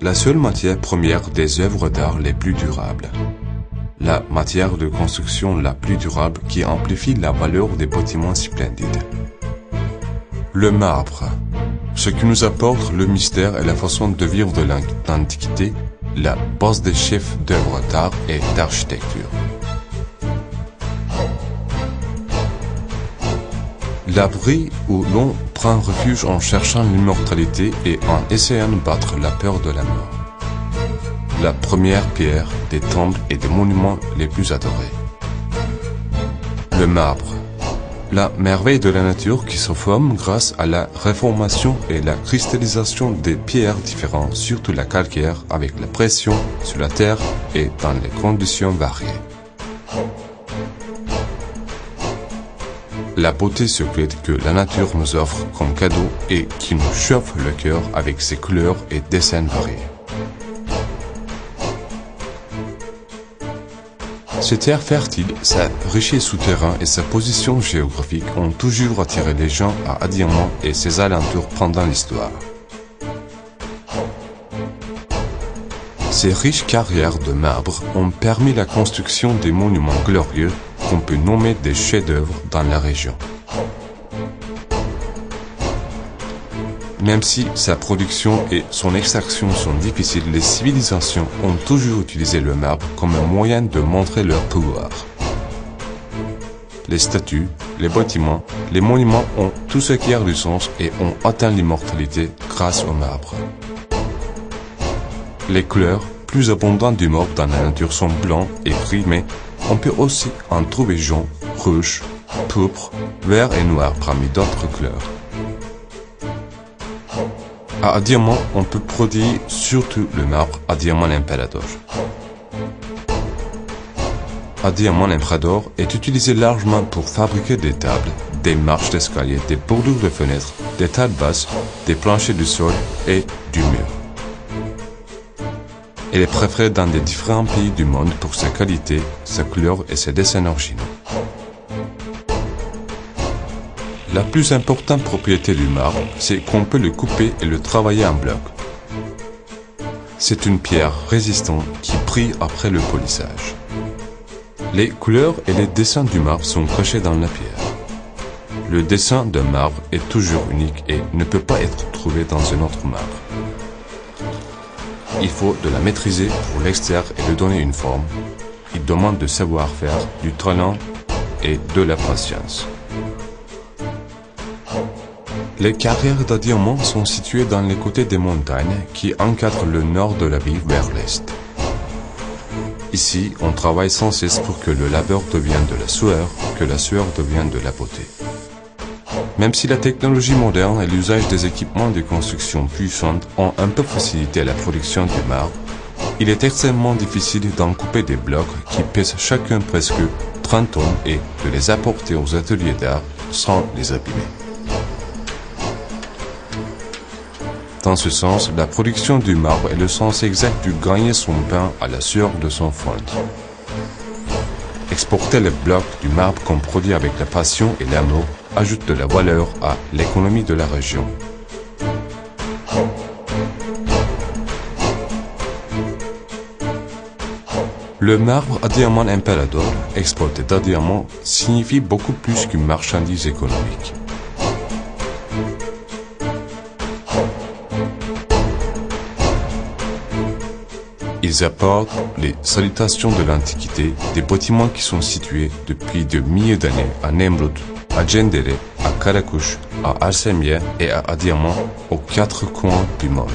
la seule matière première des œuvres d'art les plus durables. La matière de construction la plus durable qui amplifie la valeur des bâtiments splendides. Le marbre, ce qui nous apporte le mystère et la façon de vivre de l'Antiquité, la base des chefs d'œuvres d'art et d'architecture. L'abri où l'on prend refuge en cherchant l'immortalité et en essayant de battre la peur de la mort. La première pierre des temples et des monuments les plus adorés. Le marbre, la merveille de la nature qui se forme grâce à la réformation et la cristallisation des pierres différentes, surtout la calcaire, avec la pression sur la terre et dans les conditions variées. La beauté secrète que la nature nous offre comme cadeau et qui nous chauffe le cœur avec ses couleurs et dessins variés. Ces terres fertiles, sa richesse souterraine et sa position géographique ont toujours attiré les gens à Adiamant et ses alentours pendant l'histoire. Ces riches carrières de marbre ont permis la construction des monuments glorieux qu'on peut nommer des chefs-d'œuvre dans la région. Même si sa production et son extraction sont difficiles, les civilisations ont toujours utilisé le marbre comme un moyen de montrer leur pouvoir. Les statues, les bâtiments, les monuments ont tout ce qui a du sens et ont atteint l'immortalité grâce au marbre. Les couleurs plus abondantes du marbre dans la nature sont blancs et gris, mais on peut aussi en trouver jaune, rouge, pourpre, vert et noir parmi d'autres couleurs. À Adiamant, on peut produire surtout le marbre Adiamant Emperador. Adiamant Emperador est utilisé largement pour fabriquer des tables, des marches d'escalier, des bordures de fenêtres, des tables basses, des planchers du sol et du mur. Elle est préférée dans les différents pays du monde pour sa qualité, sa couleur et ses dessins originaux. La plus importante propriété du marbre, c'est qu'on peut le couper et le travailler en bloc. C'est une pierre résistante qui brille après le polissage. Les couleurs et les dessins du marbre sont cachés dans la pierre. Le dessin d'un marbre est toujours unique et ne peut pas être trouvé dans un autre marbre. Il faut de la maîtriser pour l'extraire et lui donner une forme. Il demande du savoir-faire, du talent et de la patience. Les carrières d'Adiamant sont situées dans les côtés des montagnes qui encadrent le nord de la ville vers l'est. Ici, on travaille sans cesse pour que le labeur devienne de la sueur, que la sueur devienne de la beauté. Même si la technologie moderne et l'usage des équipements de construction puissants ont un peu facilité la production du marbre, il est extrêmement difficile d'en couper des blocs qui pèsent chacun presque 30 tonnes et de les apporter aux ateliers d'art sans les abîmer. Dans ce sens, la production du marbre est le sens exact du gagner son pain à la sueur de son front. Exporter les blocs du marbre qu'on produit avec la passion et l'amour ajoute de la valeur à l'économie de la région. Le marbre Adiamant Emperador, exporté d'Adiamant, signifie beaucoup plus qu'une marchandise économique. Ils apportent les salutations de l'Antiquité, des bâtiments qui sont situés depuis de milliers d'années à Nemrut, à Gendere, à Karakuş, à Arsemiye et à Adiamant, aux quatre coins du monde.